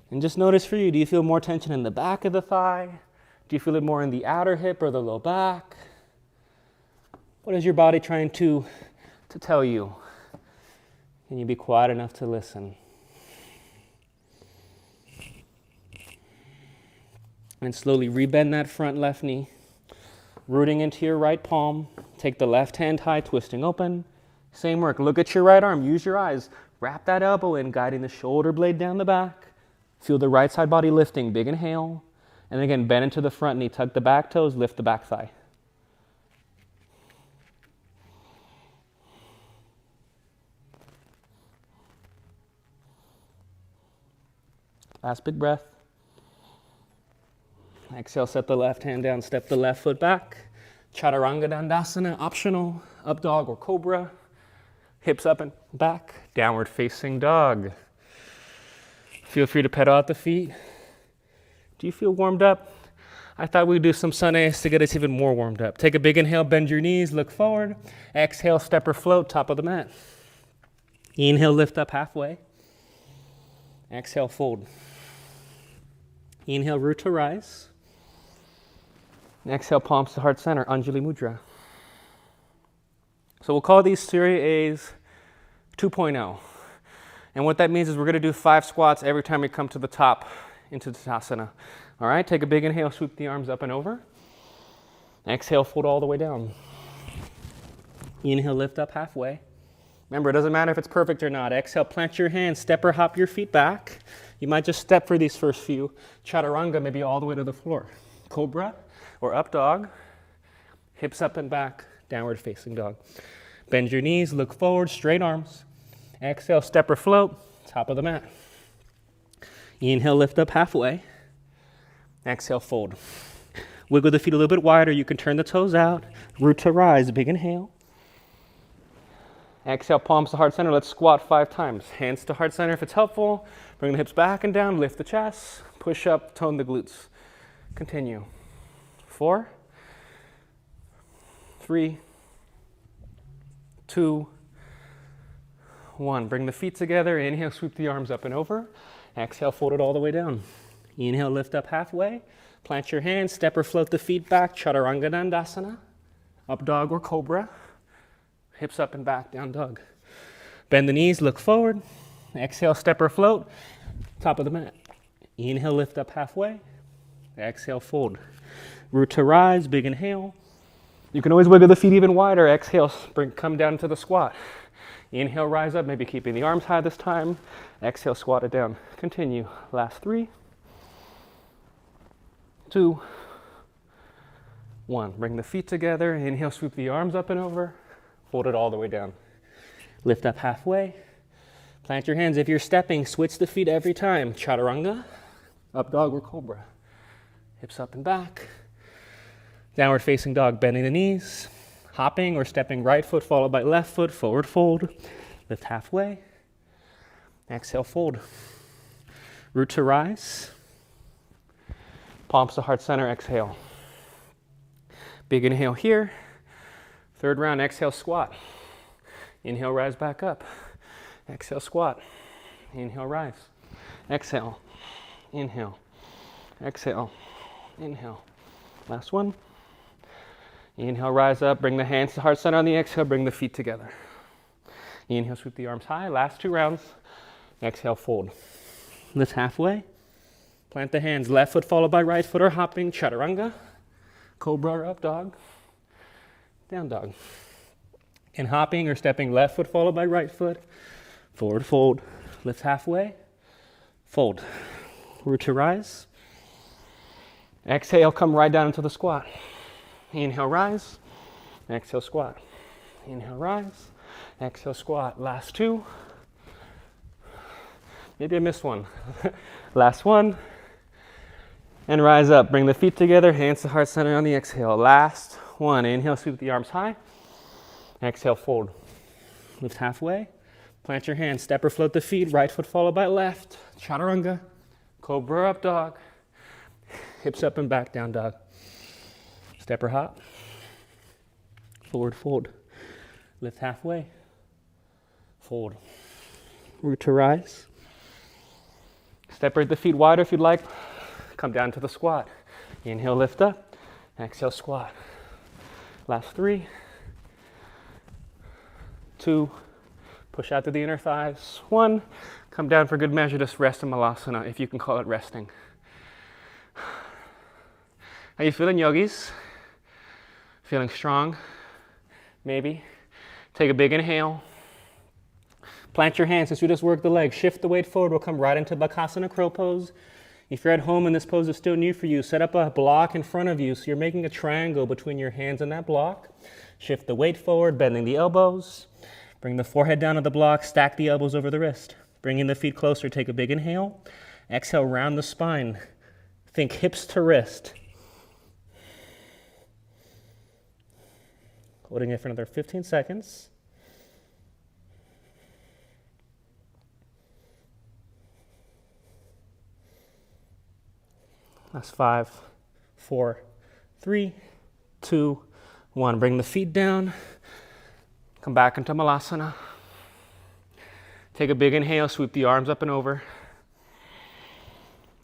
And just notice for you, do you feel more tension in the back of the thigh? Do you feel it more in the outer hip or the low back? What is your body trying to tell you? Can you be quiet enough to listen? And slowly rebend that front left knee, rooting into your right palm. Take the left hand high, twisting open. Same work, look at your right arm, use your eyes. Wrap that elbow in, guiding the shoulder blade down the back. Feel the right side body lifting, big inhale. And again, bend into the front knee, tuck the back toes, lift the back thigh. Last big breath. Exhale, set the left hand down, step the left foot back. Chaturanga Dandasana, optional, up dog or cobra. Hips up and back, downward facing dog. Feel free to pedal out the feet. Do you feel warmed up? I thought we'd do some sun A's to get us even more warmed up. Take a big inhale, bend your knees, look forward. Exhale, step or float, top of the mat. Inhale, lift up halfway. Exhale, fold. Inhale, root to rise. Exhale, palms to heart center, Anjali Mudra. So we'll call these Surya A's 2.0. And what that means is we're going to do 5 squats every time we come to the top into Tadasana. All right, take a big inhale, swoop the arms up and over. Exhale, fold all the way down. Inhale, lift up halfway. Remember, it doesn't matter if it's perfect or not. Exhale, plant your hands, step or hop your feet back. You might just step for these first few. Chaturanga, maybe all the way to the floor. Cobra or up dog. Hips up and back, downward facing dog. Bend your knees, look forward, straight arms. Exhale, step or float, top of the mat. Inhale, lift up halfway. Exhale, fold. Wiggle the feet a little bit wider. You can turn the toes out. Root to rise, big inhale. Exhale, palms to heart center. Let's squat 5 times. Hands to heart center if it's helpful. Bring the hips back and down, lift the chest. Push up, tone the glutes. Continue. 4, 3, 2, 1. Bring the feet together. Inhale, sweep the arms up and over. Exhale, fold it all the way down. Inhale, lift up halfway. Plant your hands, step or float the feet back. Chaturanga Dandasana. Up dog or cobra. Hips up and back, down dog. Bend the knees, look forward. Exhale, step or float. Top of the mat. Inhale, lift up halfway. Exhale, fold. Root to rise, big inhale. You can always wiggle the feet even wider. Exhale, come down to the squat. Inhale, rise up, maybe keeping the arms high this time. Exhale, squat it down. Continue. Last 3, 2, 1. Bring the feet together. Inhale, sweep the arms up and over. Fold it all the way down. Lift up halfway. Plant your hands. If you're stepping, switch the feet every time. Chaturanga, up dog or cobra. Hips up and back. Downward facing dog, bending the knees. Hopping or stepping right foot followed by left foot, forward fold. Lift halfway. Exhale, fold. Root to rise. Palms to heart center, exhale. Big inhale here. Third round, exhale, squat. Inhale, rise back up. Exhale, squat. Inhale, rise. Exhale. Inhale. Exhale. Inhale. Last one. Inhale, rise up. Bring the hands to heart center on the exhale. Bring the feet together. Inhale, sweep the arms high. Last 2 rounds. Exhale, fold. Lift halfway. Plant the hands. Left foot followed by right foot or hopping. Chaturanga. Cobra or up dog. Down dog. And hopping or stepping left foot followed by right foot. Forward fold. Lift halfway. Fold. Root to rise. Exhale, come right down into the squat. Inhale, rise. Exhale, squat. Inhale, rise. Exhale, squat. Last 2. Maybe I missed one. Last one. And rise up. Bring the feet together. Hands to heart center on the exhale. Last one. Inhale, sweep the arms high. Exhale, fold. Lift halfway. Plant your hands. Step or float the feet. Right foot followed by left. Chaturanga. Cobra up dog. Hips up and back, down dog. Step or hop. Forward fold. Lift halfway. Fold. Root to rise. Separate the feet wider if you'd like. Come down to the squat. Inhale, lift up. Exhale, squat. Last 3. 2. Push out to the inner thighs. 1. Come down for good measure. Just rest in Malasana, if you can call it resting. How you feeling, yogis? Feeling strong? Maybe. Take a big inhale. Plant your hands since we just worked the legs. Shift the weight forward. We'll come right into Bakasana crow pose. If you're at home and this pose is still new for you, set up a block in front of you so you're making a triangle between your hands and that block. Shift the weight forward, bending the elbows. Bring the forehead down to the block. Stack the elbows over the wrist. Bringing the feet closer. Take a big inhale. Exhale, round the spine. Think hips to wrist. Holding it for another 15 seconds. Last 5, 4, 3, 2, 1. Bring the feet down. Come back into Malasana. Take a big inhale, sweep the arms up and over.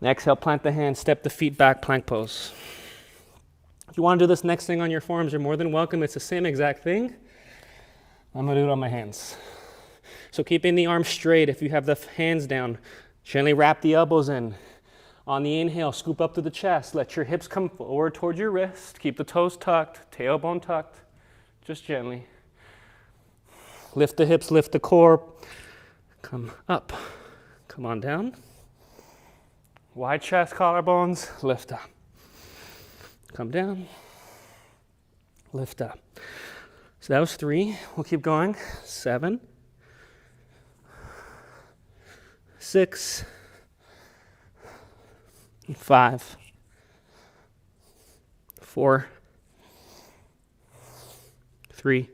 Exhale, plant the hands, step the feet back, plank pose. If you want to do this next thing on your forearms, you're more than welcome. It's the same exact thing. I'm going to do it on my hands. So keeping the arms straight. If you have the hands down, gently wrap the elbows in. On the inhale, scoop up to the chest. Let your hips come forward towards your wrist. Keep the toes tucked, tailbone tucked, just gently. Lift the hips, lift the core. Come up, come on down. Wide chest, collarbones, lift up. Come down, lift up. So that was 3. We'll keep going. 7, 6, 5, 4, 3,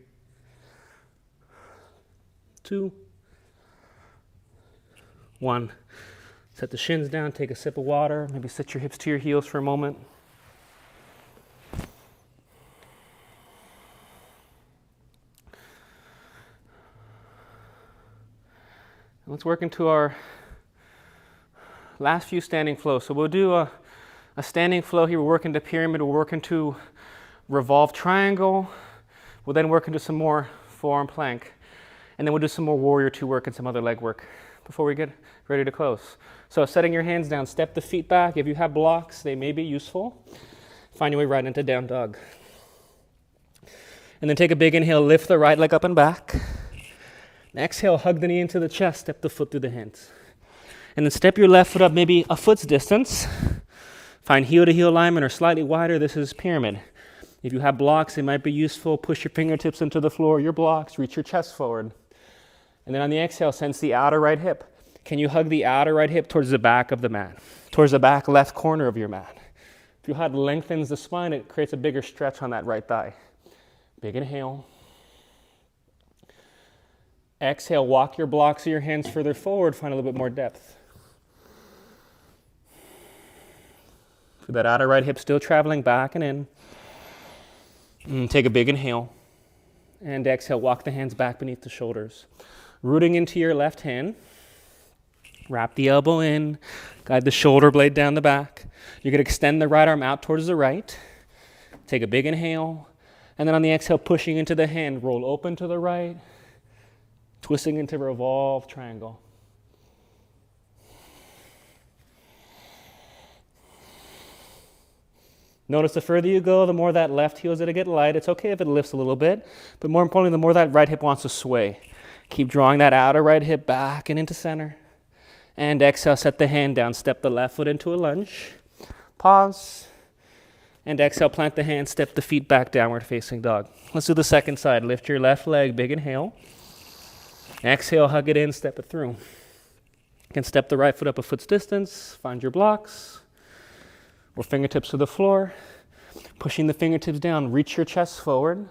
2, 1. Set the shins down, take a sip of water, maybe set your hips to your heels for a moment. Let's work into our last few standing flows. So we'll do a standing flow here. We'll work into pyramid. We'll work into revolve triangle. We'll then work into some more forearm plank. And then we'll do some more warrior 2 work and some other leg work before we get ready to close. So setting your hands down, step the feet back. If you have blocks, they may be useful. Find your way right into down dog. And then take a big inhale, lift the right leg up and back. Exhale, hug the knee into the chest, step the foot through the hands. And then step your left foot up maybe a foot's distance. Find heel to heel alignment or slightly wider. This is pyramid. If you have blocks, it might be useful. Push your fingertips into the floor, your blocks, reach your chest forward. And then on the exhale, sense the outer right hip. Can you hug the outer right hip towards the back of the mat, towards the back left corner of your mat? If your HUD lengthens the spine, it creates a bigger stretch on that right thigh. Big inhale. Exhale, walk your blocks of your hands further forward, find a little bit more depth. Feel that outer right hip still traveling back and in. Take a big inhale. And exhale, walk the hands back beneath the shoulders. Rooting into your left hand. Wrap the elbow in. Guide the shoulder blade down the back. You're going to extend the right arm out towards the right. Take a big inhale. And then on the exhale, pushing into the hand, roll open to the right. Twisting into revolve triangle. Notice the further you go, the more that left heel is going to get light. It's okay if it lifts a little bit, but more importantly, the more that right hip wants to sway. Keep drawing that outer right hip back and into center. And exhale, set the hand down. Step the left foot into a lunge. Pause. And exhale, plant the hand, step the feet back, downward facing dog. Let's do the second side. Lift your left leg, big inhale. Exhale, hug it in, step it through. You can step the right foot up a foot's distance, find your blocks, or fingertips to the floor. Pushing the fingertips down, reach your chest forward.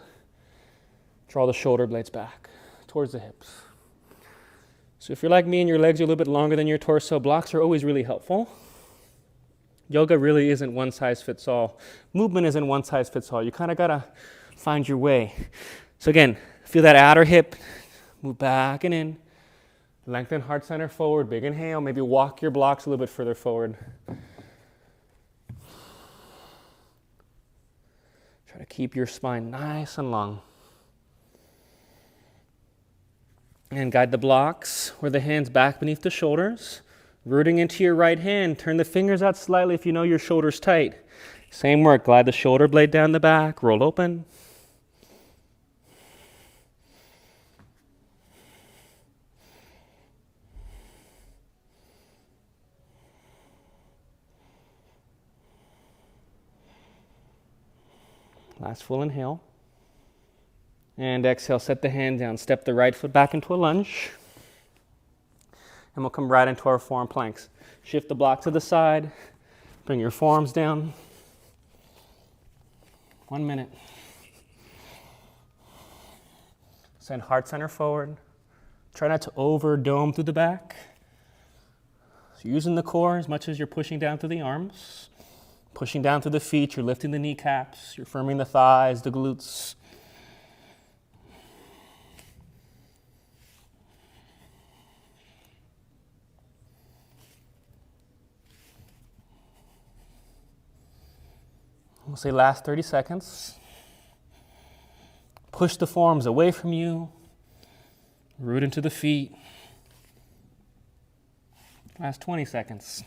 Draw the shoulder blades back towards the hips. So if you're like me and your legs are a little bit longer than your torso, blocks are always really helpful. Yoga really isn't one size fits all. Movement isn't one size fits all. You kind of got to find your way. So again, feel that outer hip, move back and in. Lengthen heart center forward, big inhale. Maybe walk your blocks a little bit further forward. Try to keep your spine nice and long. And guide the blocks or the hands back beneath the shoulders. Rooting into your right hand. Turn the fingers out slightly if you know your shoulder's tight. Same work. Glide the shoulder blade down the back. Roll open. Last full inhale. And exhale, set the hand down. Step the right foot back into a lunge. And we'll come right into our forearm planks. Shift the block to the side. Bring your forearms down. 1 minute. Send heart center forward. Try not to over dome through the back. So using the core as much as you're pushing down through the arms. Pushing down through the feet, you're lifting the kneecaps, you're firming the thighs, the glutes. We'll say last 30 seconds. Push the forearms away from you. Root into the feet. Last 20 seconds.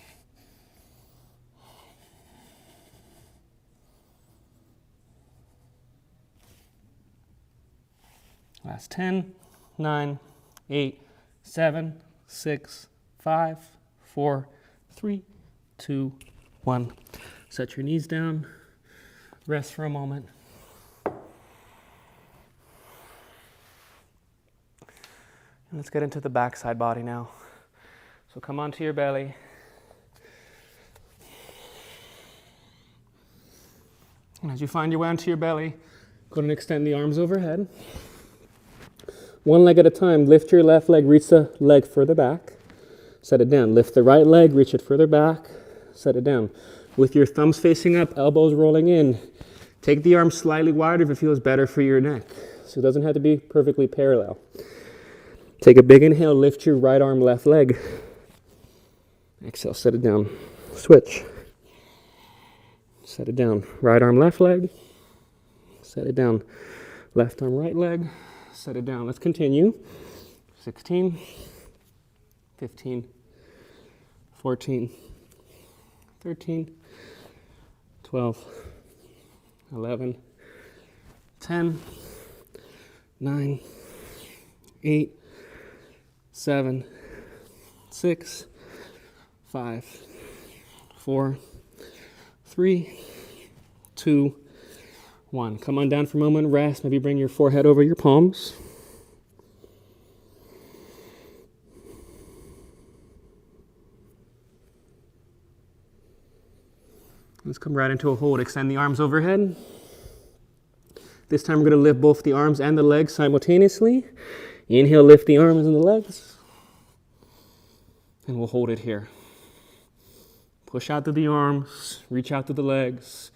Last 10, 9, 8, 7, 6, 5, 4, 3, 2, 1. Set your knees down. Rest for a moment. And let's get into the backside body now. So come onto your belly. And as you find your way onto your belly, go ahead and extend the arms overhead. One leg at a time, lift your left leg, reach the leg further back, set it down. Lift the right leg, reach it further back, set it down. With your thumbs facing up, elbows rolling in. Take the arms slightly wider if it feels better for your neck. So it doesn't have to be perfectly parallel. Take a big inhale, lift your right arm, left leg. Exhale, set it down. Switch. Set it down. Right arm, left leg. Set it down. Left arm, right leg. Set it down. Let's continue. 16, 15, 14, 13, 12, 11, 10, 9, 8, 7, 6, 5, 4, 3, 2, 1. Come on down for a moment, rest. Maybe bring your forehead over your palms. Let's come right into a hold. Extend the arms overhead. This time we're going to lift both the arms and the legs simultaneously. Inhale, lift the arms and the legs. And we'll hold it here. Push out through the arms, reach out through the legs.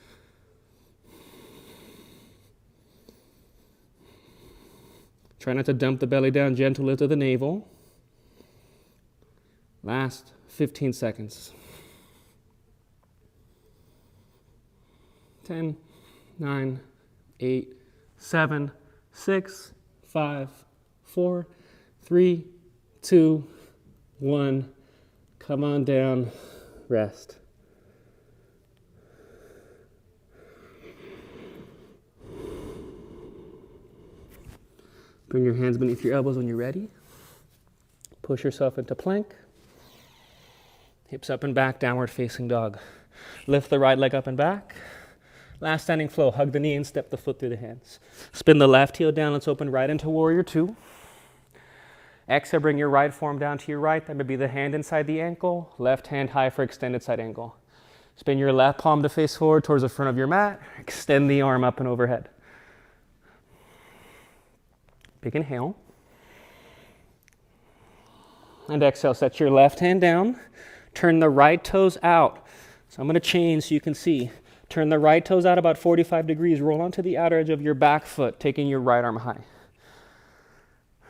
Try not to dump the belly down, gentle lift of the navel. Last 15 seconds. 10, 9, 8, 7, 6, 5, 4, 3, 2, 1. Come on down, rest. Bring your hands beneath your elbows when you're ready. Push yourself into plank. Hips up and back, downward facing dog. Lift the right leg up and back. Last standing flow, hug the knee and step the foot through the hands. Spin the left heel down, let's open right into warrior two. Exhale, bring your right forearm down to your right. That may be the hand inside the ankle. Left hand high for extended side angle. Spin your left palm to face forward towards the front of your mat. Extend the arm up and overhead. Big inhale. And exhale, set your left hand down. Turn the right toes out. So I'm going to change so you can see. Turn the right toes out about 45 degrees. Roll onto the outer edge of your back foot, taking your right arm high.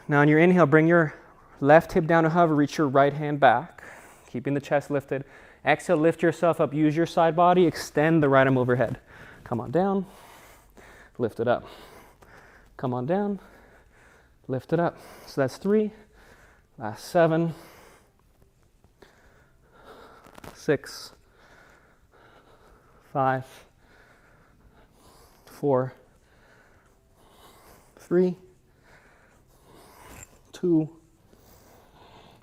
Now on your inhale, bring your left hip down to hover, reach your right hand back, keeping the chest lifted. Exhale, lift yourself up, use your side body, extend the right arm overhead. Come on down, lift it up. Come on down, lift it up. So that's 3, last 7, 6, 5, 4, 3, 2,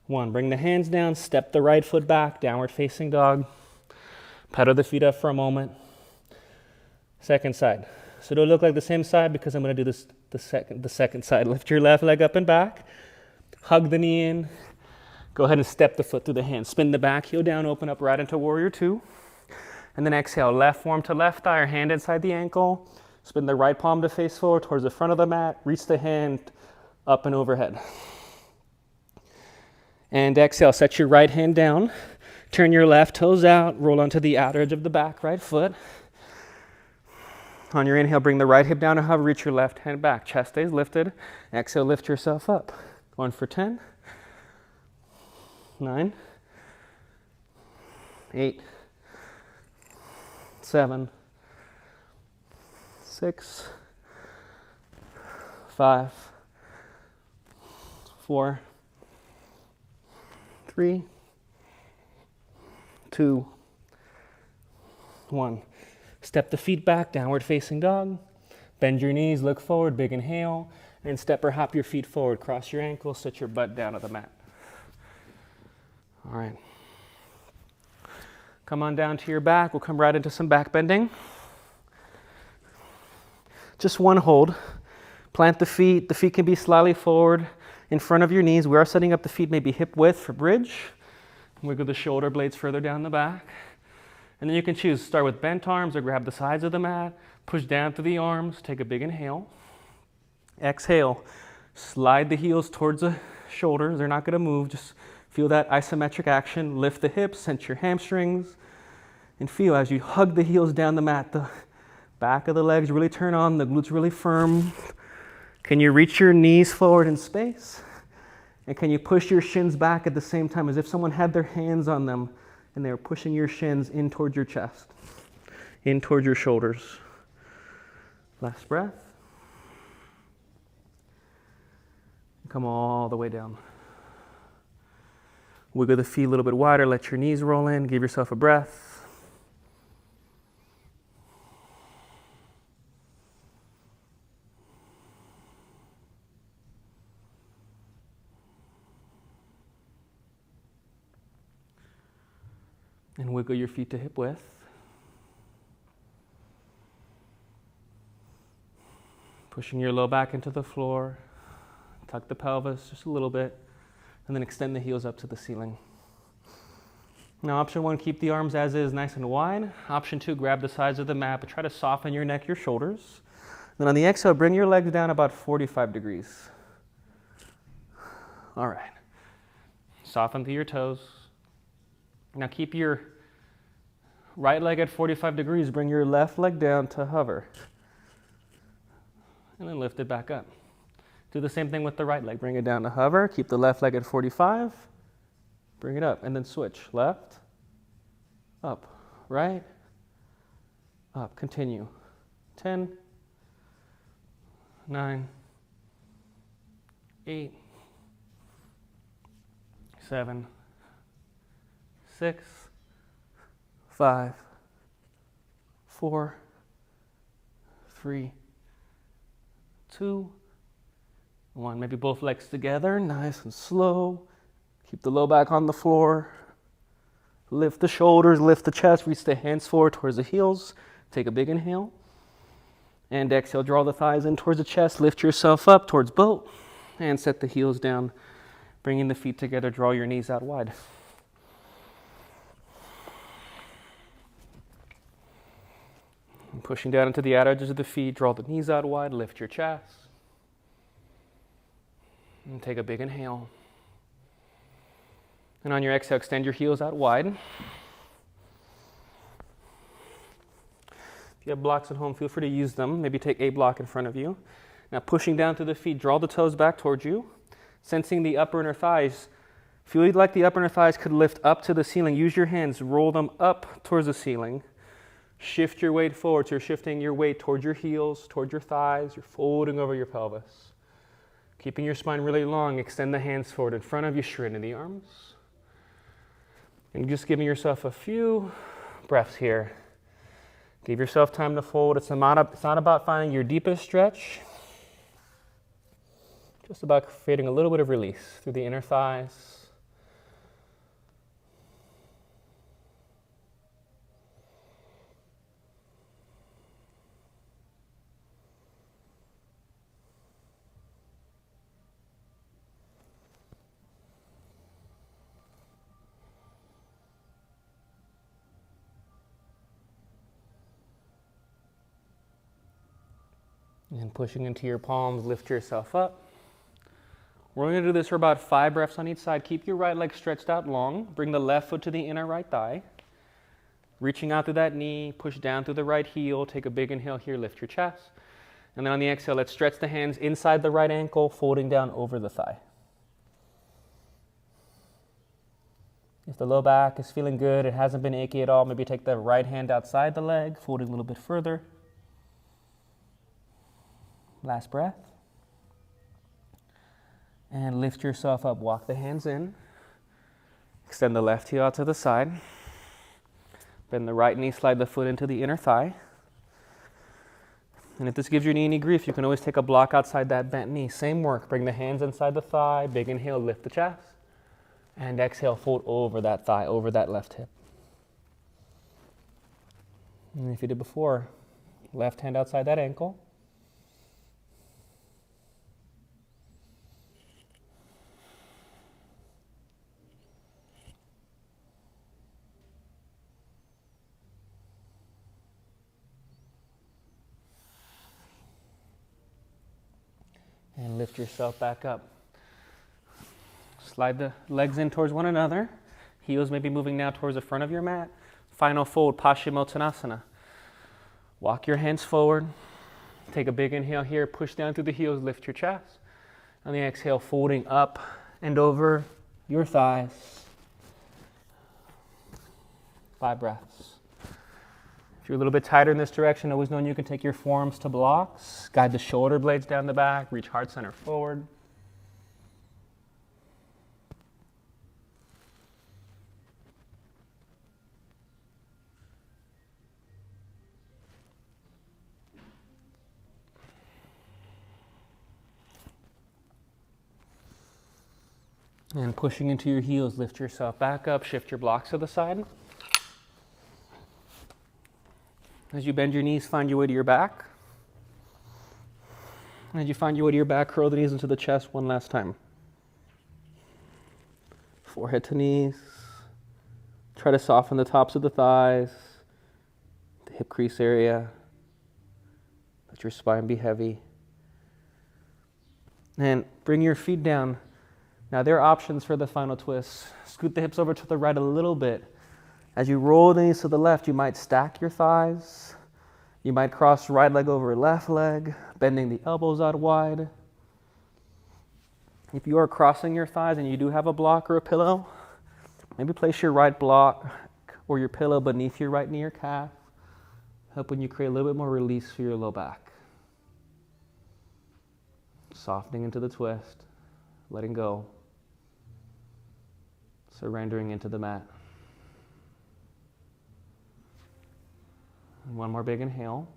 1. Bring the hands down, step the right foot back, downward facing dog. Pedal the feet up for a moment. Second side. So it'll look like the same side because I'm going to do this the second side. Lift your left leg up and back. Hug the knee in. Go ahead and step the foot through the hand. Spin the back heel down, open up right into warrior two. And then exhale, left forearm to left thigh or hand inside the ankle. Spin the right palm to face forward towards the front of the mat. Reach the hand up and overhead. And exhale, set your right hand down. Turn your left toes out. Roll onto the outer edge of the back right foot. On your inhale, bring the right hip down and hover. Reach your left hand back. Chest stays lifted. Exhale, lift yourself up. Going for 10, 9, 8, 7, 6, 5, 4, 3, 2, 1. Step the feet back, downward facing dog. Bend your knees, look forward, big inhale, and step or hop your feet forward. Cross your ankles, sit your butt down to the mat. All right. Come on down to your back. We'll come right into some back bending. Just one hold. Plant the feet. The feet can be slightly forward in front of your knees. We are setting up the feet maybe hip width for bridge. Wiggle the shoulder blades further down the back. And then you can choose, start with bent arms or grab the sides of the mat. Push down through the arms. Take a big inhale. Exhale. Slide the heels towards the shoulders. They're not going to move. Just feel that isometric action. Lift the hips, cinch your hamstrings. And feel as you hug the heels down the mat, the back of the legs really turn on, the glutes really firm. Can you reach your knees forward in space? And can you push your shins back at the same time as if someone had their hands on them and they were pushing your shins in towards your chest, in towards your shoulders. Last breath. Come all the way down. Wiggle the feet a little bit wider, let your knees roll in, give yourself a breath. And wiggle your feet to hip width. Pushing your low back into the floor. Tuck the pelvis just a little bit. And then extend the heels up to the ceiling. Now, option one, keep the arms as is, nice and wide. Option two, grab the sides of the mat, but try to soften your neck, your shoulders. Then on the exhale, bring your legs down about 45 degrees. All right. Soften through your toes. Now keep your right leg at 45 degrees. Bring your left leg down to hover. And then lift it back up. Do the same thing with the right leg. Bring it down to hover. Keep the left leg at 45. Bring it up. And then switch. Left, up, right, up. Continue. 10, 9, 8, 7, 6, 5, 4, 3, 2, 1. Maybe both legs together, nice and slow. Keep the low back on the floor. Lift the shoulders, lift the chest, reach the hands forward towards the heels. Take a big inhale. And exhale, draw the thighs in towards the chest. Lift yourself up towards boat. And set the heels down. Bringing the feet together, draw your knees out wide. And pushing down into the outer edges of the feet, draw the knees out wide, lift your chest. And take a big inhale. And on your exhale, extend your heels out wide. If you have blocks at home, feel free to use them. Maybe take a block in front of you. Now pushing down through the feet, draw the toes back towards you. Sensing the upper inner thighs. Feel like the upper inner thighs could lift up to the ceiling. Use your hands, roll them up towards the ceiling. Shift your weight forward. So you're shifting your weight towards your heels, towards your thighs. You're folding over your pelvis. Keeping your spine really long, extend the hands forward in front of you, straighten the arms. And just giving yourself a few breaths here. Give yourself time to fold. It's not about finding your deepest stretch. Just about creating a little bit of release through the inner thighs. And pushing into your palms, lift yourself up. We're going to do this for about 5 breaths on each side. Keep your right leg stretched out long. Bring the left foot to the inner right thigh. Reaching out through that knee, push down through the right heel. Take a big inhale here, lift your chest. And then on the exhale, let's stretch the hands inside the right ankle, folding down over the thigh. If the low back is feeling good, it hasn't been achy at all, maybe take the right hand outside the leg, folding a little bit further. Last breath. And lift yourself up. Walk the hands in. Extend the left heel out to the side. Bend the right knee, slide the foot into the inner thigh. And if this gives your knee any grief, you can always take a block outside that bent knee. Same work. Bring the hands inside the thigh. Big inhale, lift the chest. And exhale, fold over that thigh, over that left hip. And if you did before, left hand outside that ankle. And lift yourself back up. Slide the legs in towards one another. Heels may be moving now towards the front of your mat. Final fold, Paschimottanasana. Walk your hands forward. Take a big inhale here. Push down through the heels. Lift your chest. On the exhale, folding up and over your thighs. 5 breaths. If you're a little bit tighter in this direction, always know you can take your forearms to blocks. Guide the shoulder blades down the back. Reach heart center forward. And pushing into your heels, lift yourself back up. Shift your blocks to the side. As you bend your knees, find your way to your back. And as you find your way to your back, curl the knees into the chest one last time. Forehead to knees. Try to soften the tops of the thighs, the hip crease area. Let your spine be heavy. And bring your feet down. Now there are options for the final twist. Scoot the hips over to the right a little bit. As you roll the knees to the left, you might stack your thighs. You might cross right leg over left leg, bending the elbows out wide. If you are crossing your thighs and you do have a block or a pillow, maybe place your right block or your pillow beneath your right knee or calf, helping you create a little bit more release for your low back. Softening into the twist, letting go, surrendering into the mat. One more big inhale.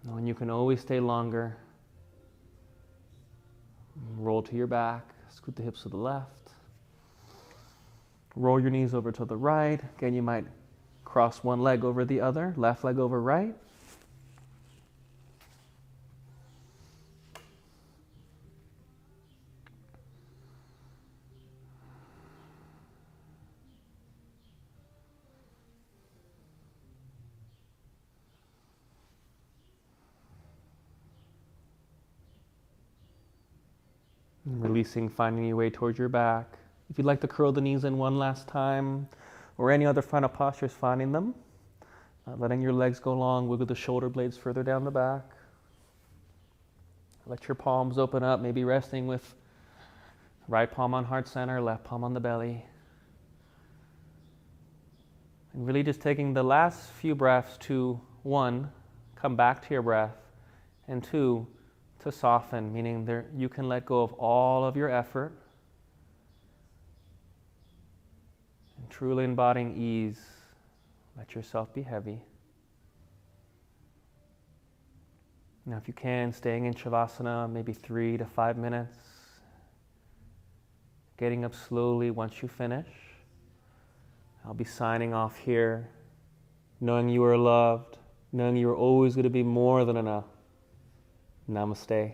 Knowing you can always stay longer. Roll to your back, scoot the hips to the left. Roll your knees over to the right. Again, you might cross one leg over the other, left leg over right. Releasing, finding your way towards your back. If you'd like to curl the knees in one last time, or any other final postures, finding them. Letting your legs go long, wiggle the shoulder blades further down the back. Let your palms open up, maybe resting with right palm on heart center, left palm on the belly. And really just taking the last few breaths to, one, come back to your breath, and two, to soften, meaning there you can let go of all of your effort and truly embodying ease. Let yourself be heavy. Now if you can, staying in Shavasana maybe 3 to 5 minutes, getting up slowly once you finish. I'll be signing off here, knowing you are loved, knowing you are always going to be more than enough. Namaste.